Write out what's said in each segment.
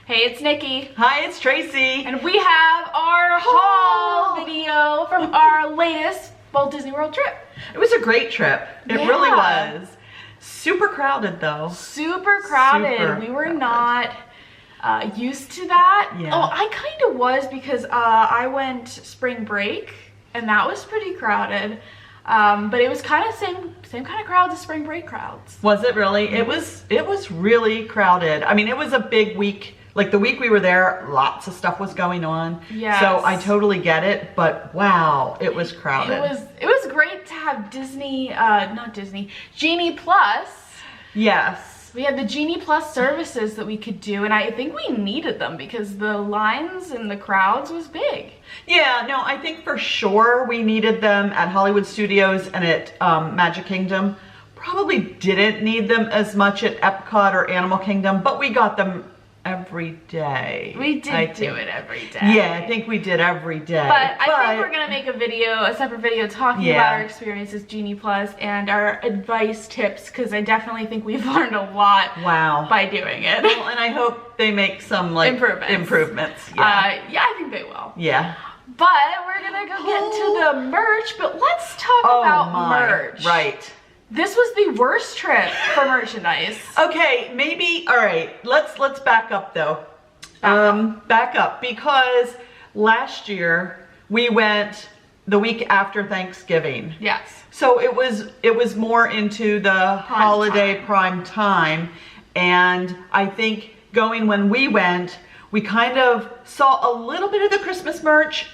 Hey, it's Nikki. Hi, it's Tracy. And we have our haul video from our latest Walt Disney World trip. It was a great trip. It really was. Super crowded though. Super crowded. We were not used to that. Yeah. Oh, I kind of was because I went spring break and that was pretty crowded. But it was kind of same kind of crowds as spring break crowds. Was it really? It was really crowded. I mean, it was a big week. Like the week we were there, lots of stuff was going on. Yes. So I totally get it, but wow, it was crowded. It was great to have Disney, not Disney, Genie Plus. Yes. We had the Genie Plus services that we could do, and I think we needed them because the lines and the crowds was big. Yeah, no, I think for sure we needed them at Hollywood Studios and at Magic Kingdom. Probably didn't need them as much at Epcot or Animal Kingdom, but we got them every day. We did do it every day. Yeah, I think we did every day. But I think we're gonna make a separate video talking about our experiences Genie Plus and our advice tips, because I definitely think we've learned a lot by doing it. Well, and I hope they make some like improvements. Yeah, I think they will. Yeah. But we're gonna go get to the merch, but let's talk about merch. Right. This was the worst trip for merchandise. Okay, maybe, all right, let's back up though. Back up, because last year we went the week after Thanksgiving. Yes. So it was more into the holiday prime time, and I think going when we went, we kind of saw a little bit of the Christmas merch,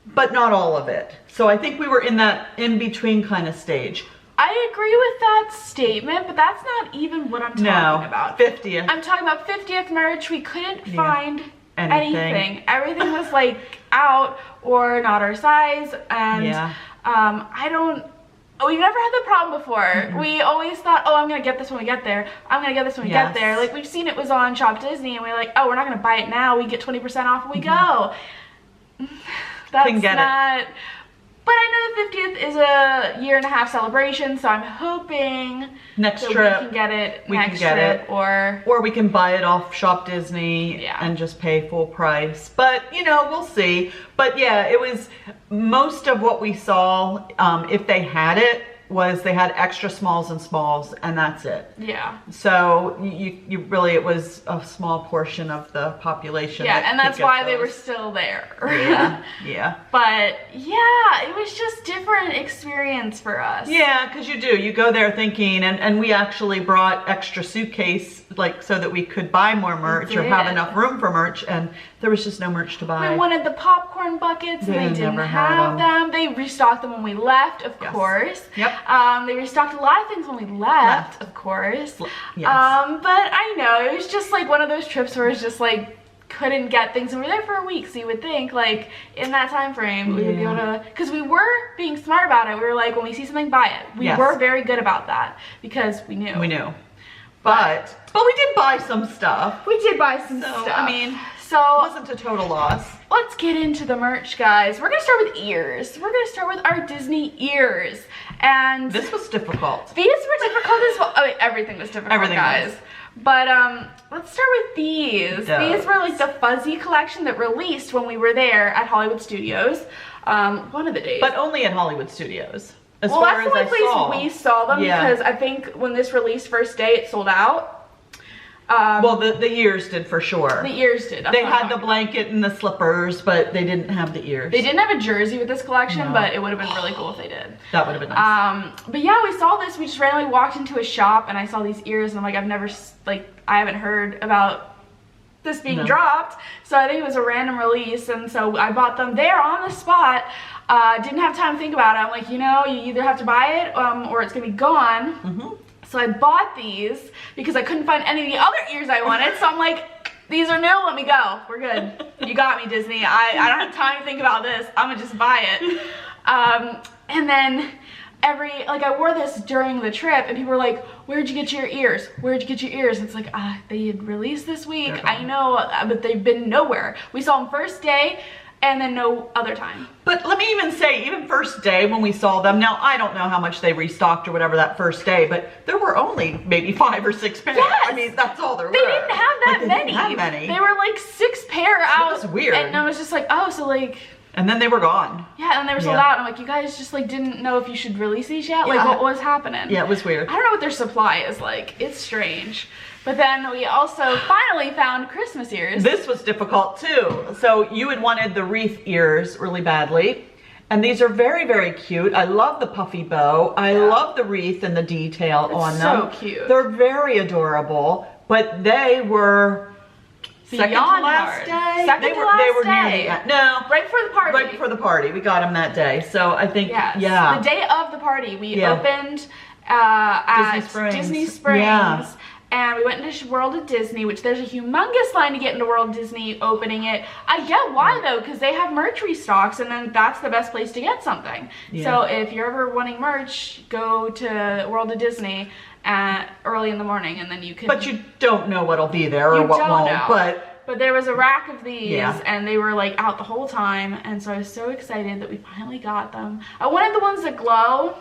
but not all of it. So I think we were in that in-between kind of stage. I agree with that statement, but that's not even what I'm talking about. 50th. I'm talking about 50th merch. We couldn't find anything. Everything was like out or not our size, and we've never had that problem before. We always thought, oh, I'm gonna get this when we get there. I'm gonna get this when we get there. Like, we've seen it was on Shop Disney, and we're like, oh, we're not gonna buy it now. We get 20% off when we go. That's not. But I know the 50th is a year-and-a-half celebration, so I'm hoping next trip we can get it next trip, or we can buy it off Shop Disney and just pay full price. But you know, we'll see. But yeah, it was most of what we saw. If they had it, was they had extra smalls and smalls, and that's it. Yeah. So you really, it was a small portion of the population. Yeah, and that's why they were still there. Yeah, yeah. But yeah, it was just different experience for us. Yeah, because you go there thinking, and we actually brought extra suitcase, like so that we could buy more merch or have enough room for merch, and there was just no merch to buy. We wanted the popcorn buckets, and they didn't have them. They restocked them when we left, of course. Yep. They restocked a lot of things when we left, of course. Yes. But I know, it was just like one of those trips where it's just like, couldn't get things, and we were there for a week, so you would think like in that time frame we would be able to, because we were being smart about it. We were like, when we see something, buy it. We were very good about that because we knew. But we did buy some stuff. We did buy some stuff. I mean, so it wasn't a total loss. Let's get into the merch, guys. We're gonna start with ears. We're gonna start with our Disney ears, and this was difficult. These were difficult as well. I mean, everything was difficult, guys. But let's start with these. These were like the fuzzy collection that released when we were there at Hollywood Studios, one of the days. But only at Hollywood Studios. Well, that's the only place we saw them, because I think when this released first day, it sold out. Well, the ears did for sure. The ears did. They had the blanket and the slippers, but they didn't have the ears. They didn't have a jersey with this collection, but it would have been really cool if they did. That would have been nice. But yeah, we saw this. We just randomly walked into a shop, and I saw these ears, and I'm like, I haven't heard about this being dropped. So I think it was a random release, and so I bought them there on the spot. Didn't have time to think about it. I'm like, you know, you either have to buy it or it's gonna be gone. So I bought these because I couldn't find any of the other ears I wanted. So I'm like, these are new, let me go. We're good. You got me, Disney. I don't have time to think about this. I'm gonna just buy it. And then I wore this during the trip, and people were like, where'd you get your ears? Where'd you get your ears? And it's like, they had released this week. I know, but they've been nowhere. We saw them first day, and then no other time. But let me even say, even first day when we saw them, now I don't know how much they restocked or whatever that first day, but there were only maybe 5 or 6 pairs. Yes. I mean, that's all there were. They didn't have that many. They didn't have many. They were like like 6 pair out. That was weird. And I was just like, oh, so like. And then they were gone. Yeah, and they were sold out. And I'm like, you guys just like didn't know if you should release these yet? Like, what was happening? Yeah, it was weird. I don't know what their supply is like. It's strange. But then we also finally found Christmas ears. This was difficult too. So you had wanted the wreath ears really badly. And these are very, very cute. I love the puffy bow. I love the wreath and the detail on them. So cute. They're very adorable. But they were second to last day. Second to last they were day. near the end. No. Right before the party. Right before the party. We got them that day. So I think, the day of the party, we opened at Disney Springs. Yeah. And we went into World of Disney, which there's a humongous line to get into World of Disney opening it. I get why though, because they have merch restocks, and then that's the best place to get something. Yeah. So if you're ever wanting merch, go to World of Disney early in the morning, and then you can. But you don't know what'll be there or what won't. But there was a rack of these, and they were like out the whole time, and so I was so excited that we finally got them. I wanted the ones that glow,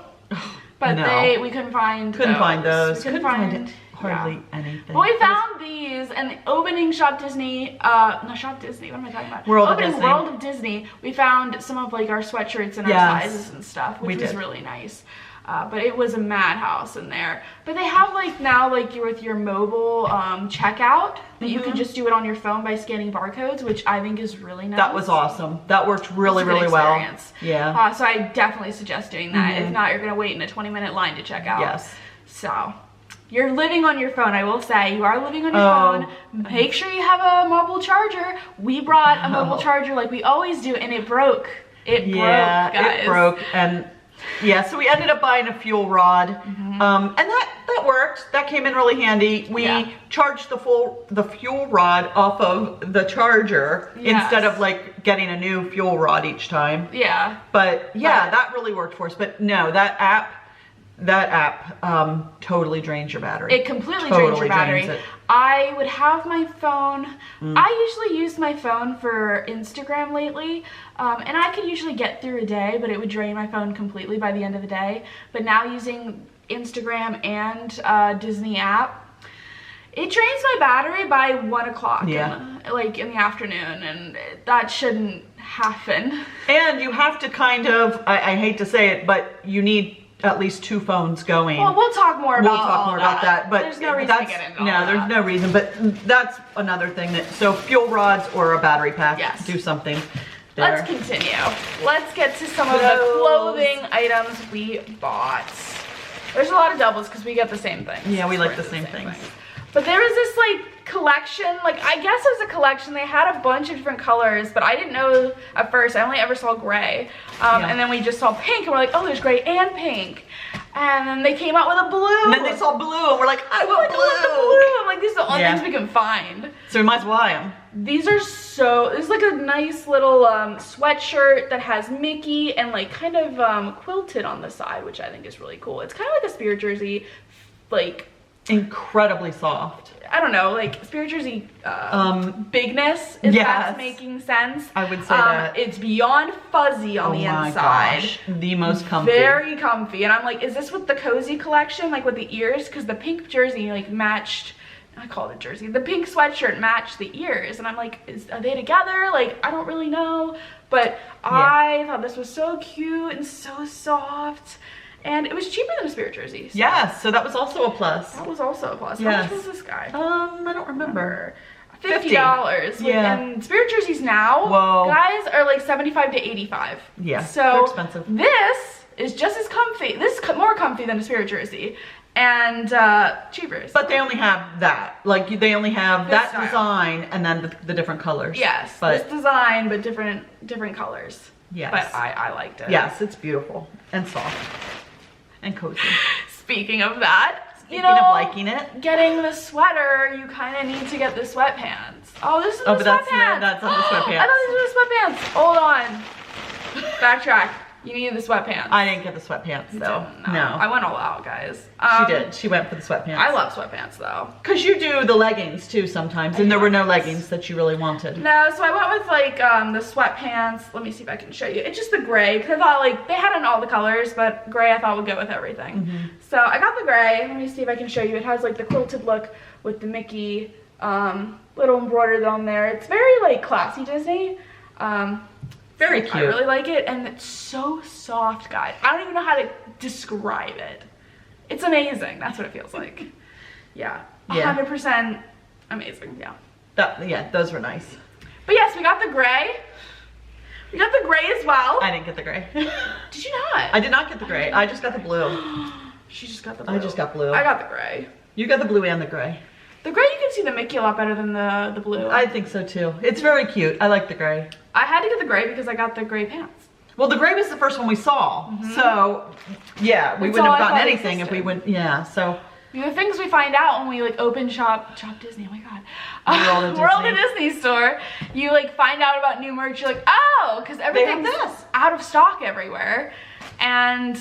but we couldn't find. Couldn't find those. We couldn't find hardly anything. But we found these, and opening Shop Disney, no, Shop Disney, what am I talking about? World of Disney, we found some of like our sweatshirts and our sizes and stuff, which was really nice. But it was a madhouse in there. But they have like now like with your mobile checkout that you can just do it on your phone by scanning barcodes, which I think is really nice. That was awesome. That worked really, really well. Yeah. So I definitely suggest doing that. If not, you're gonna wait in a 20-minute line to check out. Yes. So you're living on your phone, I will say. You are living on your phone. Make sure you have a mobile charger. We brought a mobile charger like we always do, and it broke. It broke, guys. It broke, and so we ended up buying a fuel rod, and that worked. That came in really handy. We charged the fuel rod off of the charger instead of like getting a new fuel rod each time. Yeah. But that really worked for us. But no, that app totally drains your battery. It completely drains your battery. I would have my phone. I usually use my phone for Instagram lately, and I could usually get through a day, but it would drain my phone completely by the end of the day. But now using Instagram and Disney app, it drains my battery by 1 o'clock, like in the afternoon, and that shouldn't happen. And you have to kind of, I hate to say it, but you need at least 2 phones going. Well, we'll talk more about that. But there's no reason to get into all that. there's no reason. But that's another thing so fuel rods or a battery pack, do something there. Let's continue. Let's get to some of the clothing items we bought. There's a lot of doubles because we get the same things. Yeah, we like the same things. But there was this like collection, like I guess it was a collection. They had a bunch of different colors, but I didn't know at first. I only ever saw gray. And then we just saw pink, and we're like, oh, there's gray and pink. And then they came out with a blue. And then they saw blue, and we're like, I want blue. I'm like, these are the only things we can find. So we might as well buy them. These are it's like a nice little sweatshirt that has Mickey and like kind of quilted on the side, which I think is really cool. It's kind of like a spirit jersey, like incredibly soft. I don't know, like spirit jersey bigness, if that's making sense. I would say that. It's beyond fuzzy on the inside. Gosh, the most comfy. Very comfy. And I'm like, is this with the cozy collection, like with the ears? Because the pink jersey like matched, I call it a jersey, the pink sweatshirt matched the ears. And I'm like, are they together? Like, I don't really know. But I thought this was so cute and so soft. And it was cheaper than a spirit jersey. So. Yes, so that was also a plus. That was also a plus. How much was this guy? I don't remember. $50. Yeah. And spirit jerseys now, guys, are like $75 to $85. Yeah, so they're expensive. This is just as comfy. This is more comfy than a spirit jersey. And cheaper. So. But they only have that. Like, they only have that design and then the different colors. Yes, this design, but different colors. Yes. But I liked it. Yes, it's beautiful and soft. And cozy. Speaking of that, Speaking of liking it, getting the sweater, you kind of need to get the sweatpants. Oh, this is the sweatpants. That's not the sweatpants. I thought these were the sweatpants. Hold on. Backtrack. You needed the sweatpants. I didn't get the sweatpants though. No. I went all out, guys. She did. She went for the sweatpants. I love sweatpants though. Because you do the leggings too sometimes, and there were no leggings that you really wanted. No, so I went with like the sweatpants. Let me see if I can show you. It's just the gray, because I thought like they had in all the colors, but gray I thought would go with everything. So I got the gray. Let me see if I can show you. It has like the quilted look with the Mickey little little embroidered on there. It's very like classy Disney. Very cute. I really like it, and it's so soft, guys. I don't even know how to describe it. It's amazing. That's what it feels like. Yeah, 100% amazing. Yeah. Yeah, those were nice. But yes, we got the gray. We got the gray as well. I didn't get the gray. Did you not? I did not get the gray. I just got the blue. She just got the blue. I just got blue. I got the gray. You got the blue and the gray. The gray, you can see the Mickey a lot better than the blue. I think so too. It's very cute. I like the gray. I had to get the gray because I got the gray pants. Well, the gray was the first one we saw. So, yeah, we wouldn't have gotten anything if we wouldn't, so. The things we find out when we like open Shop Disney, oh my god. World of Disney store, you like find out about new merch, you're like, oh, because everything's out of stock everywhere. And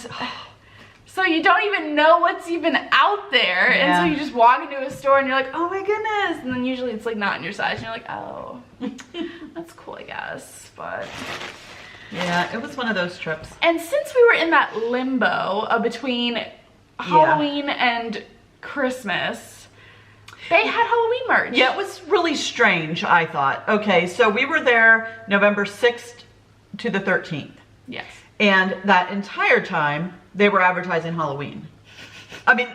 so you don't even know what's even out there. And so you just walk into a store and you're like, oh my goodness. And then usually it's like not in your size. And you're like, oh, that's cool, I guess. But yeah, it was one of those trips. And since we were in that limbo between Halloween and Christmas, they had Halloween merch. Yeah, it was really strange, I thought. Okay, so we were there November 6th to the 13th. Yes. And that entire time, they were advertising Halloween. I mean,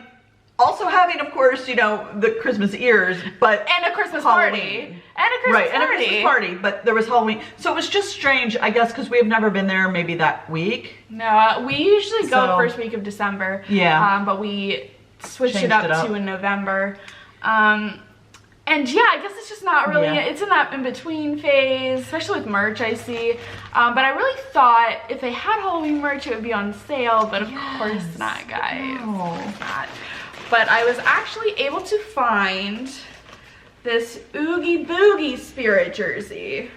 also having, of course, you know, the Christmas ears, but and a Christmas party. And a Christmas party. And a Christmas party, but there was Halloween. So it was just strange, I guess, because we have never been there maybe that week. No, we usually go first week of December. Yeah. But we switched it up to in November. And yeah, I guess it's just not really, it's in that in-between phase, especially with merch I see. But I really thought if they had Halloween merch, it would be on sale, but of course not, guys. No. It's not. But I was actually able to find this Oogie Boogie Spirit jersey.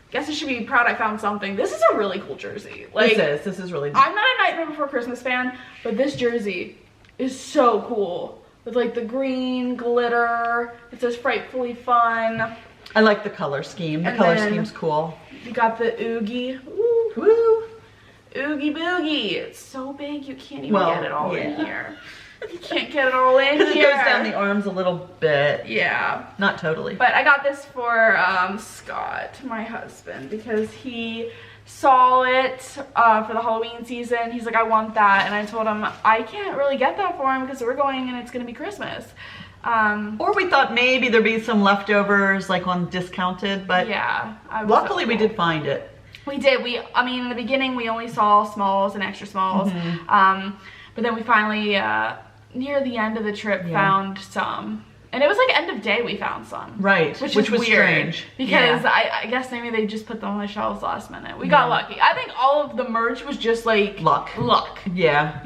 Guess I should be proud I found something. This is a really cool jersey. Like, this is really cool. I'm not a Nightmare Before Christmas fan, but this jersey is so cool. With like the green glitter. It says Frightfully Fun. I like the color scheme. The color scheme's cool. You got the Oogie. Ooh. Woo. Oogie Boogie. It's so big you can't even get it all in here. You can't get it all in here. Because it goes down the arms a little bit. Yeah. Not totally. But I got this for Scott, my husband, because he saw it for the Halloween season. He's like, I want that. And I told him I can't really get that for him because we're going and it's going to be Christmas. Or we thought maybe there'd be some leftovers like on discounted, but yeah, luckily we did find it. We did. I mean, in the beginning we only saw smalls and extra smalls. But then we finally, near the end of the trip, found some. And it was like end of day we found some. Right. Which was weird, strange. Because I guess maybe they just put them on the shelves last minute. We got lucky. I think all of the merch was just like luck. Yeah.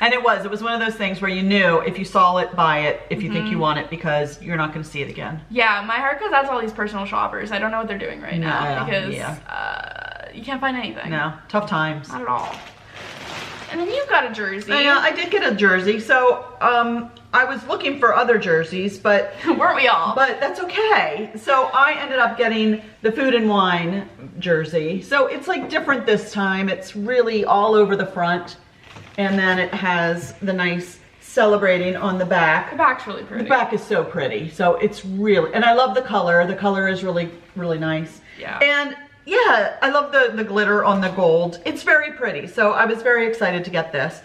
And it was one of those things where you knew if you saw it, buy it, if you think you want it, because you're not going to see it again. Yeah, my heart goes out to all these personal shoppers. I don't know what they're doing right now because you can't find anything. No, tough times. Not at all. And then you got a jersey. I did get a jersey. So I was looking for other jerseys, but weren't we all? But that's okay. So I ended up getting the Food and Wine jersey. So it's like different this time. It's really all over the front, and then it has the nice celebrating on the back. The back's really pretty. The back is so pretty. So it's really, and I love the color. The color is really, really nice. Yeah. And yeah, I love the glitter on the gold. It's very pretty. So I was very excited to get this.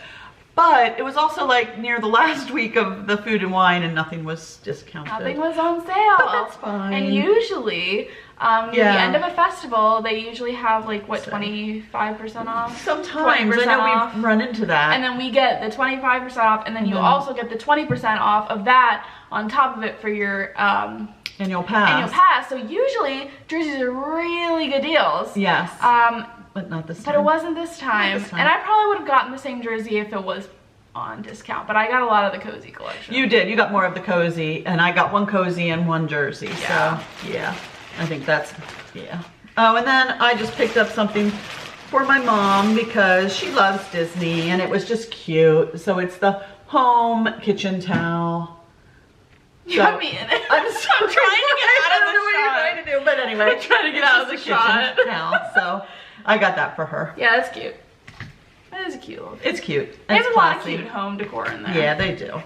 But it was also like near the last week of the Food and Wine and nothing was discounted. Nothing was on sale. But that's fine. And usually, near the end of a festival, they usually have like, what, 25% off? Sometimes. I know we've run into that. And then we get the 25% off, and then you also get the 20% off of that on top of it for your annual pass. So usually, jerseys are really good deals. Yes. But not this time. But it wasn't this time. And I probably would have gotten the same jersey if it was on discount. But I got a lot of the cozy collection. You did. You got more of the cozy. And I got one cozy and one jersey. Yeah. So, yeah. I think that's, Oh, and then I just picked up something for my mom because she loves Disney. And it was just cute. So it's the home kitchen towel. You have me in it. I'm trying to get out of the shot. I don't know what you're trying to do. But anyway. I'm trying to get out of the shot. Kitchen towel. So I got that for her. Yeah, that's cute. That is a cute little thing. It's cute. They have a lot of cute home decor in there. Yeah, they do.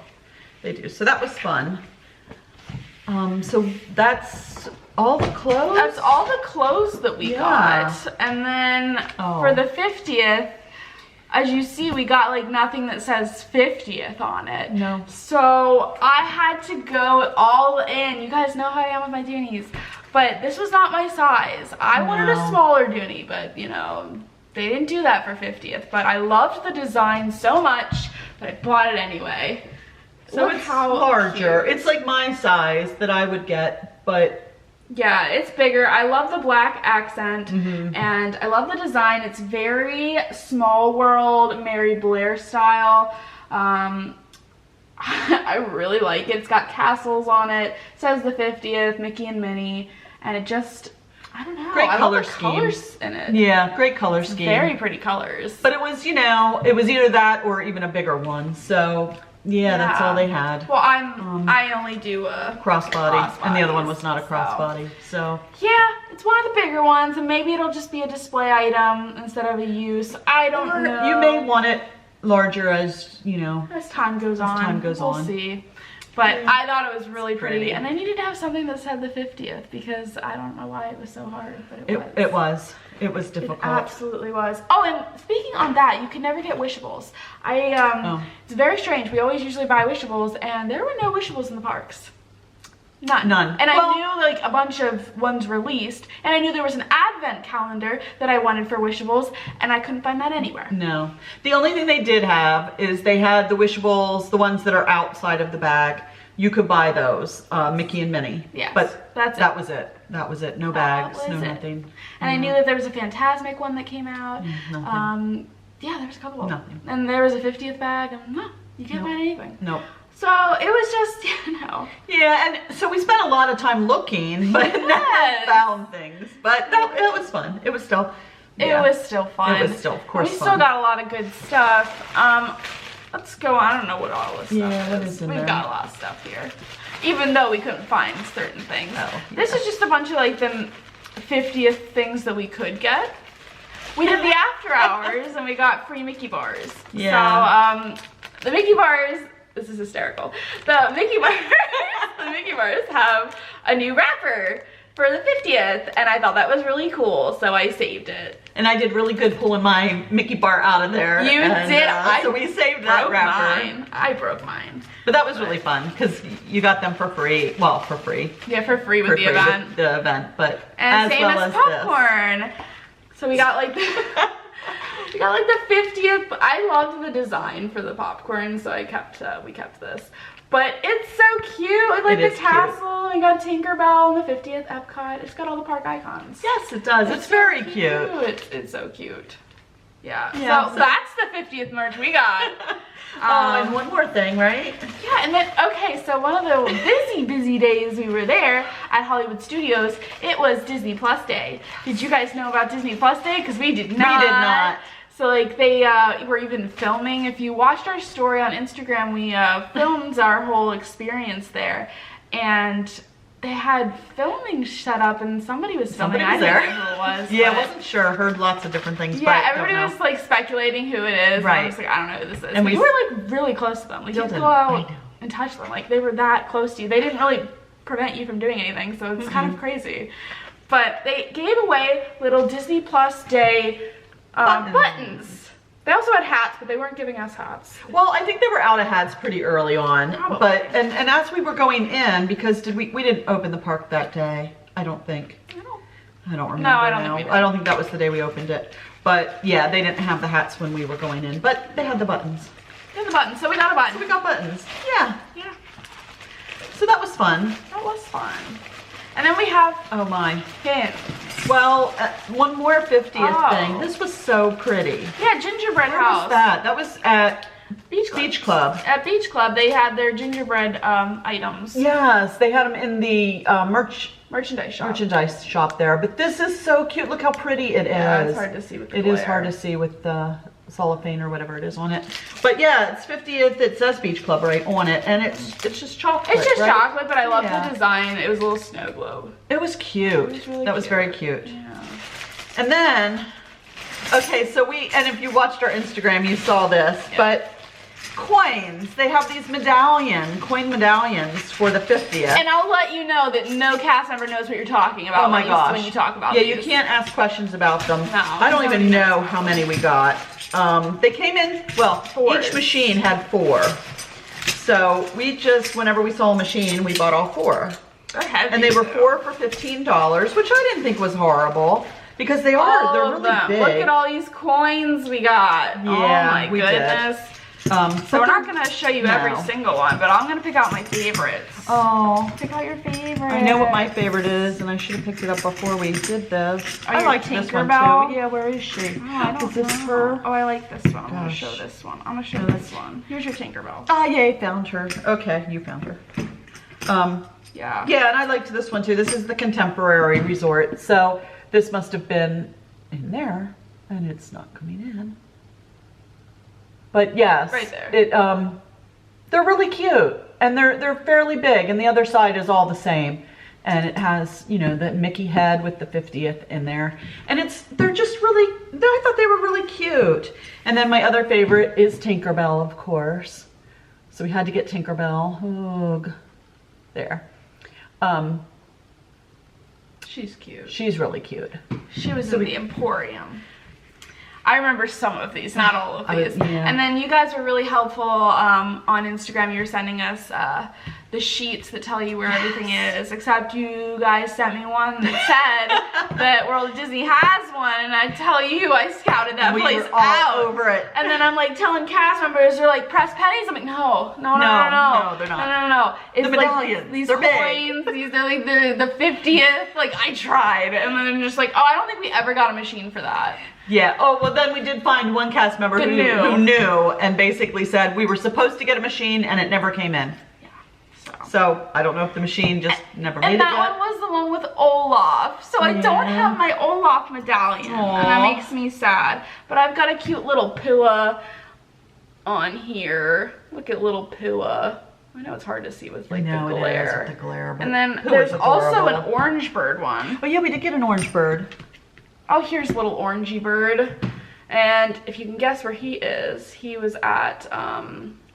They do. So that was fun. So that's all the clothes? That's all the clothes that we got. And then for the 50th, as you see, we got like nothing that says 50th on it. No. So I had to go all in. You guys know how I am with my doonies. But this was not my size. I wanted a smaller doonie, but you know, they didn't do that for 50th. But I loved the design so much that I bought it anyway. So it's larger. Cute. It's like my size that I would get, but yeah, it's bigger. I love the black accent and I love the design. It's very Small World, Mary Blair style. I really like it. It's got castles on it. It says the 50th, Mickey and Minnie, and it just, I don't know. Great color scheme. Colors in it. Yeah, great color scheme. Very pretty colors. But it was, you know, it was either that or even a bigger one. So yeah, that's all they had. Well, I only do a crossbody, and the other one was not a crossbody. So yeah, it's one of the bigger ones, and maybe it'll just be a display item instead of a use. I don't know. You may want it larger as, you know, as time goes on. We'll see. But I thought it was really pretty, and I needed to have something that said the 50th because I don't know why it was so hard, but it was. It was difficult. It absolutely was. Oh, and speaking on that, you can never get wishables. It's very strange. We always usually buy wishables, and there were no wishables in the parks. None. And I knew like a bunch of ones released, and I knew there was an advent calendar that I wanted for wishables, and I couldn't find that anywhere. No. The only thing they did have is they had the wishables, the ones that are outside of the bag. You could buy those, Mickey and Minnie. Yes, but that was it. That was it. No bags, nothing. And I knew that there was a Fantasmic one that came out. Nothing. Yeah, there was a couple of them. Nothing. And there was a 50th bag, and no, you can't find anything. Nope. So it was just, you know. Yeah, and so we spent a lot of time looking, but never found things. But it was fun. It was still, It was still fun. It was still, of course, fun. We still got a lot of good stuff. Let's go on. I don't know what all this stuff is. We've got a lot of stuff here. Even though we couldn't find certain things. This is just a bunch of like the 50th things that we could get. We did the after hours and we got free Mickey bars. Yeah. So the Mickey bars, this is hysterical. The Mickey bars have a new wrapper for the 50th, and I thought that was really cool, so I saved it. And I did really good pulling my Mickey bar out of there. You did. So we saved that wrapper. I broke mine. But that was really fun because you got them for free. Well, for free. Yeah, for free with the event. The event, but and as same well as popcorn. This. So we got like the 50th. I loved the design for the popcorn, so we kept this. But it's so cute. I like the castle. We got Tinkerbell and the 50th Epcot. It's got all the park icons. Yes, it does. It's very cute. It's so cute. Yeah. So that's the 50th merch we got. And one more thing, right? Yeah, and then, okay, so one of the busy days we were there at Hollywood Studios, it was Disney Plus Day. Did you guys know about Disney Plus Day? Because we did not. We did not. So like they were even filming. If you watched our story on Instagram, we filmed our whole experience there, and they had filming set up, and somebody was filming. I don't know who it was. Yeah, I wasn't sure. Heard lots of different things. Yeah, but everybody was like speculating who it is. Right. And I was like, I don't know who this is. And we were like really close to them. Like you could go out and touch them. Like they were that close to you. They didn't really prevent you from doing anything, so it's kind of crazy. But they gave away little Disney Plus Day buttons. They also had hats, but they weren't giving us hats. Well, I think they were out of hats pretty early on. Probably. But and as we were going in, because we didn't open the park that day. I don't think. I don't remember. No, I don't think we did. I don't think that was the day we opened it. But yeah, they didn't have the hats when we were going in, but they had the buttons. They had the buttons, so we got a button. So we got buttons. Yeah. Yeah. So that was fun. That was fun. And then we have pins. Well, one more 50th thing. This was so pretty. Yeah, Gingerbread House. Where was that? That was at Beach Club. At Beach Club, they had their gingerbread items. Yes, they had them in the merchandise shop there. But this is so cute. Look how pretty it is. Yeah, it's hard to see with the glare. It is hard to see with the cellophane or whatever it is on it. But yeah, it's 50th. It says Beach Club right on it, and it's just chocolate. It's just chocolate, but I love the design. It was a little snow globe. It was cute. It was really cute. Very cute. Yeah. And then, okay, so and if you watched our Instagram, you saw this, but coins. They have these coin medallions for the 50th. And I'll let you know that no cast member knows what you're talking about. Oh my gosh. When you talk about Yeah, these. you can't ask questions about them. No, I don't even know how many we got. They came in, well, Fours. each machine had 4. So we just, whenever we saw a machine, we bought all 4. They're heavy, And they were too. 4 for $15, which I didn't think was horrible. Because they're really big. Look at all these coins we got. Yeah, oh my we goodness. did. So we're not going to show you every single one, but I'm going to pick out my favorites. Oh, Pick out your favorite. I know what my favorite is, and I should have picked it up before we did this. Oh, I like this one too. Yeah, where is she? Oh, I don't is this know. her? Oh, I like this one. I'm going to Gosh. show this one. I'm going to show this one. Here's your Tinkerbell. Ah, yay, found her. Okay, you found her. Yeah. Yeah, and I liked this one too. This is the Contemporary Resort. So this must have been in there, and it's not coming in. But yes, Right there. They're really cute, and they're fairly big, and the other side is all the same, and it has, you know, the Mickey head with the 50th in there, and they're just really, I thought they were really cute. And then my other favorite is Tinkerbell, of course. So we had to get Tinkerbell. Ugh. There. She's cute. She's really cute. She was in the Emporium. I remember some of these, not all of these. Yeah. And then you guys were really helpful on Instagram. You were sending us the sheets that tell you where everything is, except you guys sent me one that said that World of Disney has one, and I tell you, I scouted that We place were all out. over it. And then I'm like telling cast members, they're like, press pennies? I'm like, no, No, they're not. No. It's The medallions, like these they're big. coins, they're like the 50th. Like, I tried. And then I'm just like, oh, I don't think we ever got a machine for that. Yeah. Oh, well, then we did find one cast member who knew and basically said we were supposed to get a machine and it never came in. Yeah. So I don't know if the machine just never made it And that yet. one was the one with Olaf. So I don't have my Olaf medallion. Aww. And that makes me sad. But I've got a cute little Pua on here. Look at little Pua. I know it's hard to see with like the glare. It is with the glare. But And then Pua's there's also an adorable. orange bird one. Oh yeah, we did get an orange bird. Oh, here's little orangey bird. And if you can guess where he is, he was at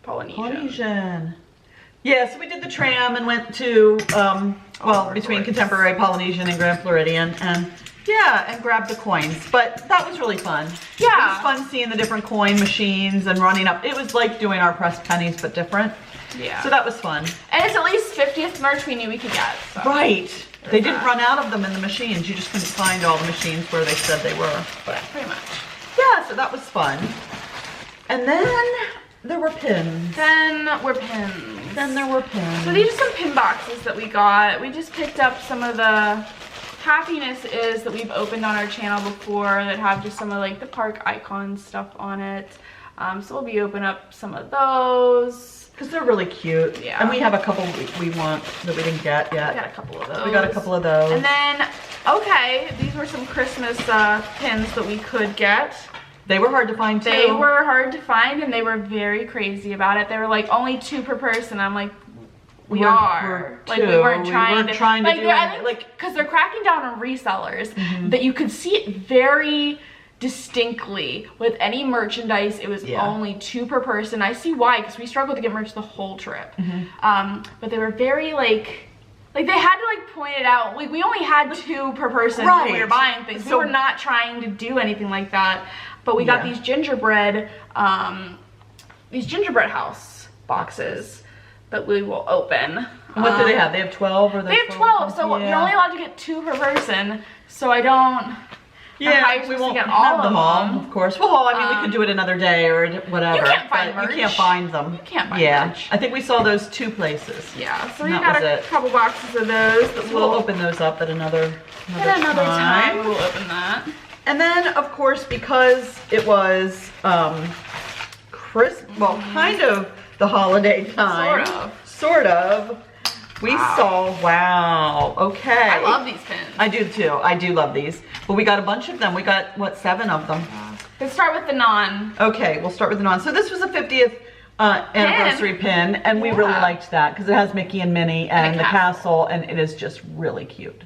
Polynesian. Yeah, so we did the tram and went to, between resorts. Contemporary, Polynesian, and Grand Floridian, and yeah, and grabbed the coins. But that was really fun. Yeah. It was fun seeing the different coin machines and running up. It was like doing our pressed pennies, but different. Yeah. So that was fun. And it's at least 50th merch we knew we could get. So. Right. They didn't that. run out of them in the machines. You just couldn't find all the machines where they said they were. But Pretty much. yeah, so that was fun. And then there were pins. Then we're pins. Then there were pins. So these are some pin boxes that we got. We just picked up some of the happiness is that we've opened on our channel before that have just some of like the park icon stuff on it. So we'll be opening up some of those. Because they're really cute. Yeah. And we have a couple we want that we didn't get yet. We got a couple of those. We got a couple of those. And then, okay, these were some Christmas pins that we could get. They were hard to find too. They were hard to find and they were very crazy about it. They were like only 2 per person. I'm like, we We're weren't trying do do it, like, because they're cracking down on resellers that you could see it very distinctly with any merchandise. It was only 2 per person. I see why, because we struggled to get merch the whole trip. But they were very like they had to like point it out. Like we only had 2 per person when we were buying things. So, we were not trying to do anything like that. But we got these gingerbread house boxes that we will open. And what do they have? They have 12 or they have 12, so you're only allowed to get 2 per person. So I don't. Yeah, we won't have them all, of course. Well, I mean, we could do it another day or whatever. You can't find merch. You can't find them. You can't find merch. I think we saw those 2 places. Yeah, so we got a couple boxes of those. That we'll open those up at another time. We'll open that. And then, of course, because it was kind of the holiday time. Sort of. We saw, okay. I love these pins. I do too. I do love these. But we got a bunch of them. We got, what, 7 of them? Let's start with the non. Okay, we'll start with the non. So this was a 50th anniversary pin, and we really liked that because it has Mickey and Minnie and the castle, and it is just really cute.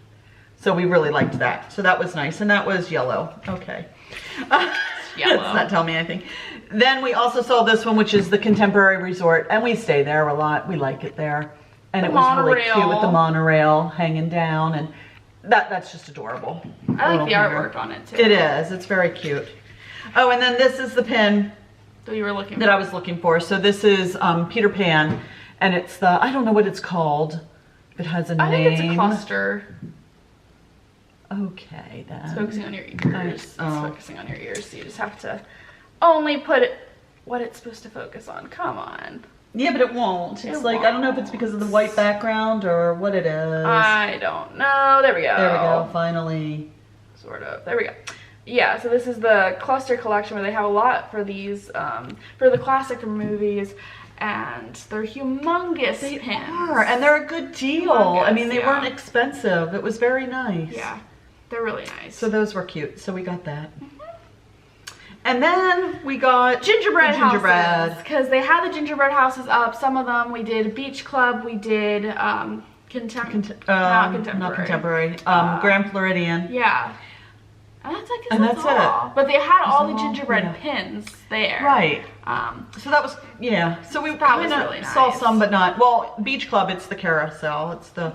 So we really liked that. So that was nice, and that was yellow. Okay. yellow. Does not tell me anything. Then we also saw this one, which is the Contemporary Resort, and we stay there a lot. We like it there. And it was really cute with the monorail hanging down, and that's just adorable. I like the artwork on it too. It is. It's very cute. Oh, and then this is the pin that I was looking for. So this is Peter Pan, and it's the, I don't know what it's called. It has a name. I think it's a cluster. Okay, then. It's focusing on your ears. It's focusing on your ears, so you just have to only put it what it's supposed to focus on. Come on. Yeah, but it won't. It's like, I don't know if it's because of the white background or what it is. I don't know. There we go. There we go, finally. Sort of. There we go. Yeah, so this is the cluster collection where they have a lot for these, for the classic movies, and they're humongous pins. They are, and they're a good deal. I mean, they weren't expensive. It was very nice. Yeah, they're really nice. So those were cute, so we got that. And then we got gingerbread houses, because they had the gingerbread houses up. Some of them we did Beach Club, we did not contemporary, Grand Floridian. Yeah, and that's all. But they had all the gingerbread pins there. Right. So that was So we kind of really saw some, but not. Well, Beach Club, it's the carousel. It's the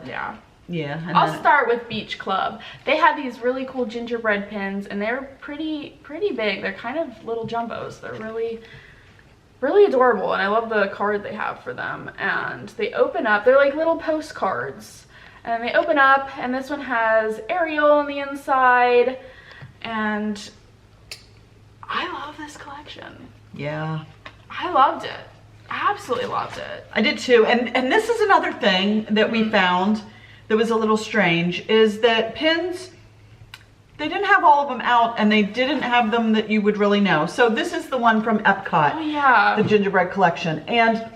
Yeah. And I'll start with Beach Club. They had these really cool gingerbread pins, and they're pretty big. They're kind of little jumbos. They're really adorable, and I love the card they have for them. And they open up. They're like little postcards, and they open up. And this one has Ariel on the inside, and I love this collection. Yeah, I loved it. Absolutely loved it. I did too. And this is another thing that we found that was a little strange, is that pins, they didn't have all of them out, and they didn't have them that you would really know. So this is the one from Epcot, the Gingerbread Collection, and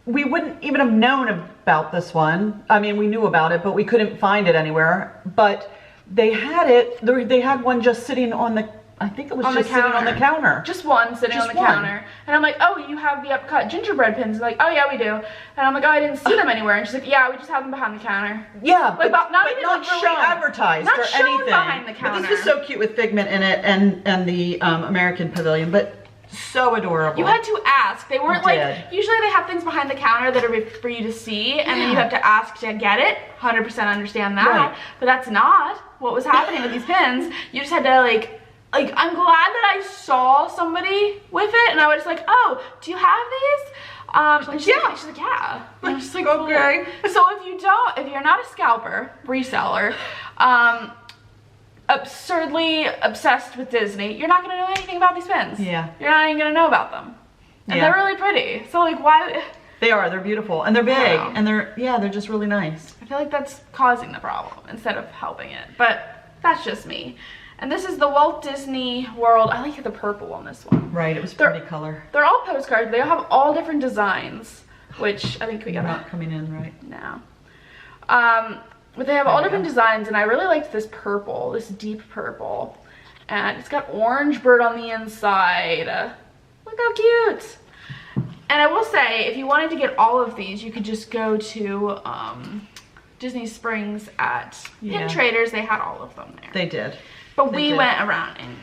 we wouldn't even have known about this one. I mean, we knew about it, but we couldn't find it anywhere. But they had it, they had one just sitting on the, I think it was just sitting on the counter. Just one sitting on the counter. And I'm like, oh, you have the Epcot gingerbread pins? And like, oh yeah, we do. And I'm like, oh, I didn't see them anywhere. And she's like, yeah, we just have them behind the counter. Yeah, like, but not even really advertised not or shown anything. Behind the counter. But this was so cute with Figment in it and the American Pavilion, but so adorable. You had to ask. They weren't like, usually they have things behind the counter that are for you to see, and then you have to ask to get it. 100% understand that. Right. But that's not what was happening with these pins. You just had to like, I'm glad that I saw somebody with it, and I was like, oh, do you have these? She's like, yeah. And I'm just like, okay. So if you're not a scalper, reseller, absurdly obsessed with Disney, you're not gonna know anything about these pins. Yeah. You're not even gonna know about them. And they're really pretty. So like, why? They are, they're beautiful, and they're big, and they're just really nice. I feel like that's causing the problem instead of helping it, but that's just me. And this is the Walt Disney World. I like the purple on this one. Right, it was pretty color. They're all postcards. They all have all different designs, which I think we got. Not coming in right now. But they have all different designs, and I really liked this purple, this deep purple. And it's got orange bird on the inside. Look how cute. And I will say, if you wanted to get all of these, you could just go to Disney Springs at Pin Traders. They had all of them there. They did. But we went around and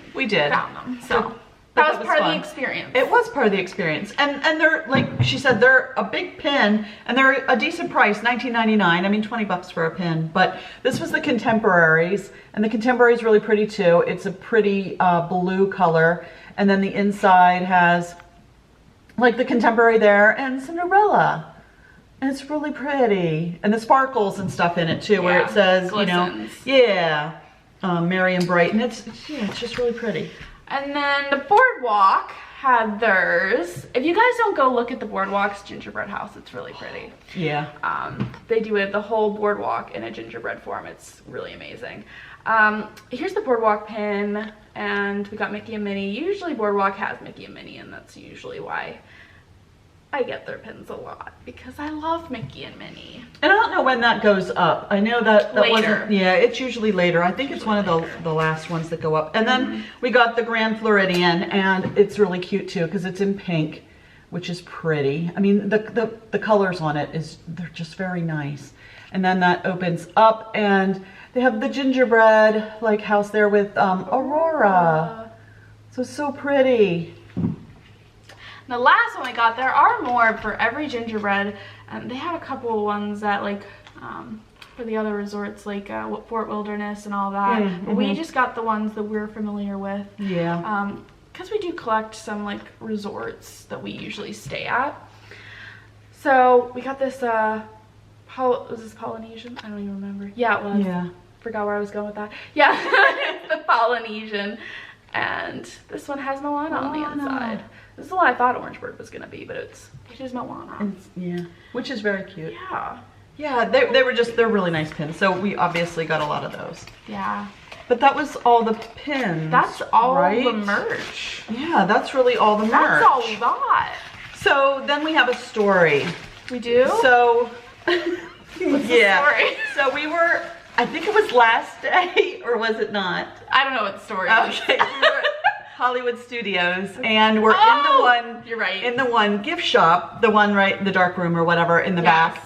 found them. So that was part of the experience. It was part of the experience. And they're, like she said, they're a big pin, and they're a decent price, $19.99. I mean, 20 bucks for a pin. But this was the Contemporaries, and the Contemporary is really pretty too. It's a pretty blue color, and then the inside has like the Contemporary there and Cinderella. And it's really pretty. And the sparkles and stuff in it too, where it says, glistens. Merry and Bright, and it's just really pretty. And then the Boardwalk had theirs. If you guys don't go look at the Boardwalk's gingerbread house, it's really pretty. Yeah. They do the whole boardwalk in a gingerbread form. It's really amazing. Here's the Boardwalk pin, and we got Mickey and Minnie. Usually Boardwalk has Mickey and Minnie, and that's usually why I get their pins a lot, because I love Mickey and Minnie. And I don't know when that goes up. I know that wasn't, it's usually later. I think it's one of the last ones that go up. And then we got the Grand Floridian, and it's really cute too, because it's in pink, which is pretty. I mean, the colors on it they're just very nice. And then that opens up, and they have the gingerbread house there with Aurora. So pretty. The last one I got, there are more for every gingerbread. They have a couple of ones that like for the other resorts, like Fort Wilderness and all that. But we just got the ones that we're familiar with. Yeah. Because we do collect some like resorts that we usually stay at. So we got this, was this Polynesian? I don't even remember. Yeah, it was. Yeah. Forgot where I was going with that. Yeah, it's the Polynesian. And this one has Moana on the inside. This is what I thought Orangebird was gonna be, but it is Moana. Yeah, which is very cute. Yeah. Yeah, they're really nice pins. So we obviously got a lot of those. Yeah. But that was all the pins. That's all right? the merch. Yeah, that's really all the merch. That's all we bought. So then we have a story. We do? So, What's yeah. the story? So we were, I think it was last day, or was it not? I don't know what the story is. Okay, we were at Hollywood Studios, and we're in the one, you're right. in the one gift shop, the one right in the dark room or whatever in the back.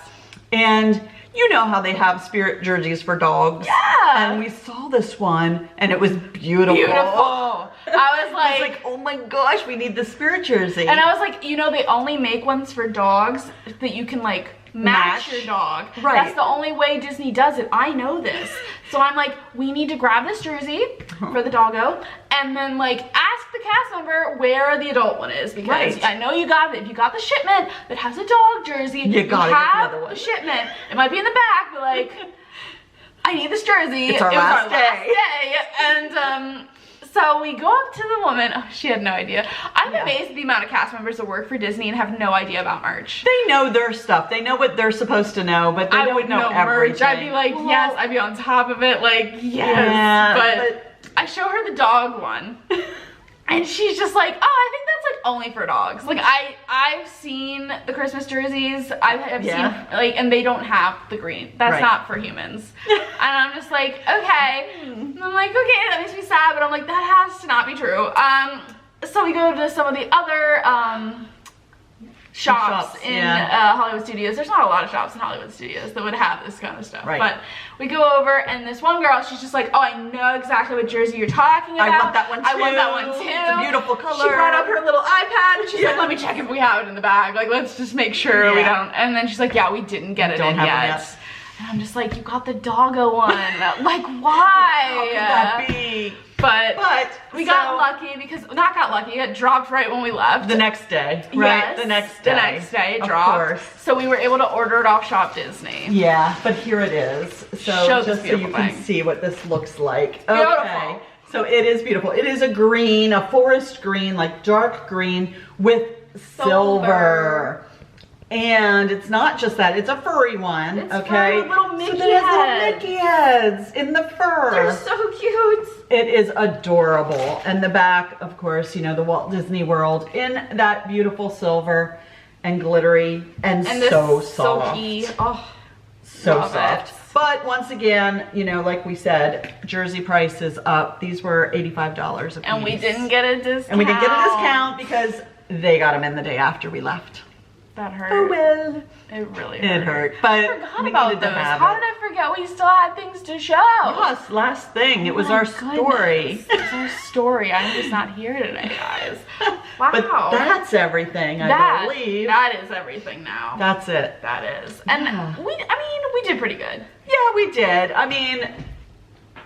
And you know how they have spirit jerseys for dogs. Yeah. And we saw this one, and it was beautiful. Beautiful. I was like, oh my gosh, we need the spirit jersey. and I was like, you know, they only make ones for dogs that you can like match your dog. Right. That's the only way Disney does it. I know this. So I'm like, we need to grab this jersey for the doggo and then like ask the cast member where the adult one is, because I know you got it. If you got the shipment that has a dog jersey, you gotta have get the other one. the shipment. It might be in the back, but like, I need this jersey. It's our last day. And so we go up to the woman. Oh, she had no idea. I'm amazed at the amount of cast members that work for Disney and have no idea about merch. They know their stuff. They know what they're supposed to know, but they don't know everything. Merch. I'd be like, yes. I'd be on top of it, like, yes. Yeah, but I show her the dog one. And she's just like, oh, I think that's like only for dogs. Like I've seen the Christmas jerseys. I've seen like, and they don't have the green. That's not for humans. And I'm just like, okay. And I'm like, okay, that makes me sad, but I'm like, that has to not be true. So we go to some of the other shops in Hollywood Studios. There's not a lot of shops in Hollywood Studios that would have this kind of stuff. Right. But we go over, and this one girl, she's just like, oh, I know exactly what jersey you're talking about. I want that one too. I want that one too. It's a beautiful color. She brought up her little iPad, and she's like, let me check if we have it in the bag. Like, let's just make sure we don't. And then she's like, yeah, we didn't get it in yet. And I'm just like, you got the doggo one. Like, why? How could that be? But we got lucky because, not got lucky, it dropped right when we left. The next day, right? Yes, the next day. The next day it dropped. Of course. So we were able to order it off Shop Disney. Yeah, but here it is. So just so you can see what this looks like. Beautiful. Okay. So it is beautiful. It is a green, a forest green, like dark green with silver. And it's not just that, it's a furry one, it's okay? Furry, little Mickey so there's little Mickey heads in the fur. They're so cute. It is adorable. And the back, of course, you know, the Walt Disney World in that beautiful silver and glittery and so soft. Silky. Oh, so soft. But once again, you know, like we said, jersey price is up. These were $85 a piece. And we didn't get a discount. And we didn't get a discount because they got them in the day after we left. That hurt. Oh well. It really hurt. It hurt. But I forgot about those. How did I forget we still had things to show? Yes, last thing. It was our story. It was our story. I'm just not here today, guys. Wow. But that's everything, I believe. That is everything now. That's it. That is. And we did pretty good. Yeah, we did. I mean,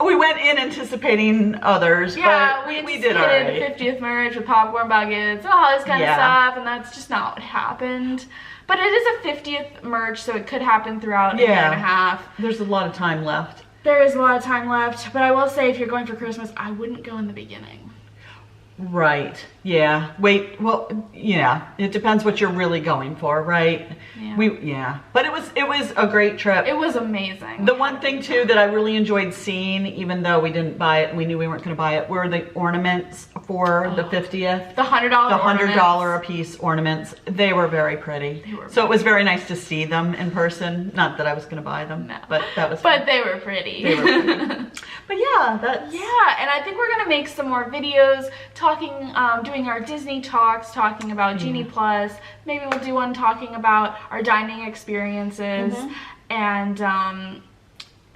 we went in anticipating others, but we did all right. 50th merch with popcorn buckets and all this kind of stuff, and that's just not what happened. But it is a 50th merch, so it could happen throughout a year and a half. There's a lot of time left. There is a lot of time left, but I will say if you're going for Christmas, I wouldn't go in the beginning. Right. Yeah. Wait. Well, yeah. It depends what you're really going for, right? Yeah. But it was a great trip. It was amazing. The one thing too that I really enjoyed seeing, even though we didn't buy it, we knew we weren't going to buy it, were the ornaments for the 50th. The $100 $100 a piece ornaments. They were very pretty. So it was very nice to see them in person. Not that I was going to buy them, but that was fun. But they were pretty. They were pretty. But yeah, and I think we're gonna make some more videos talking, doing our Disney talks, talking about Genie Plus. Maybe we'll do one talking about our dining experiences, and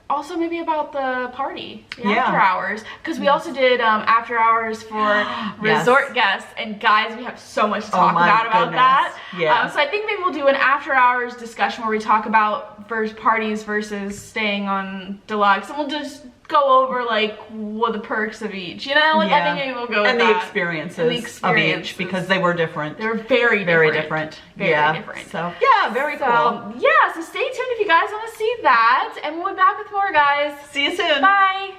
also maybe about the party, the Yeah. after hours, because we also did after hours for resort guests, and guys, we have so much to talk about that. Yeah. So I think maybe we'll do an after hours discussion where we talk about parties versus staying on deluxe, and we'll just go over like what the perks of each, you know, like I think maybe we'll go with and that. the experiences of each, because they were different. They were very different. Very different. So yeah, very cool. Yeah, so stay tuned if you guys want to see that, and we'll be back with more, guys. See you soon. Bye.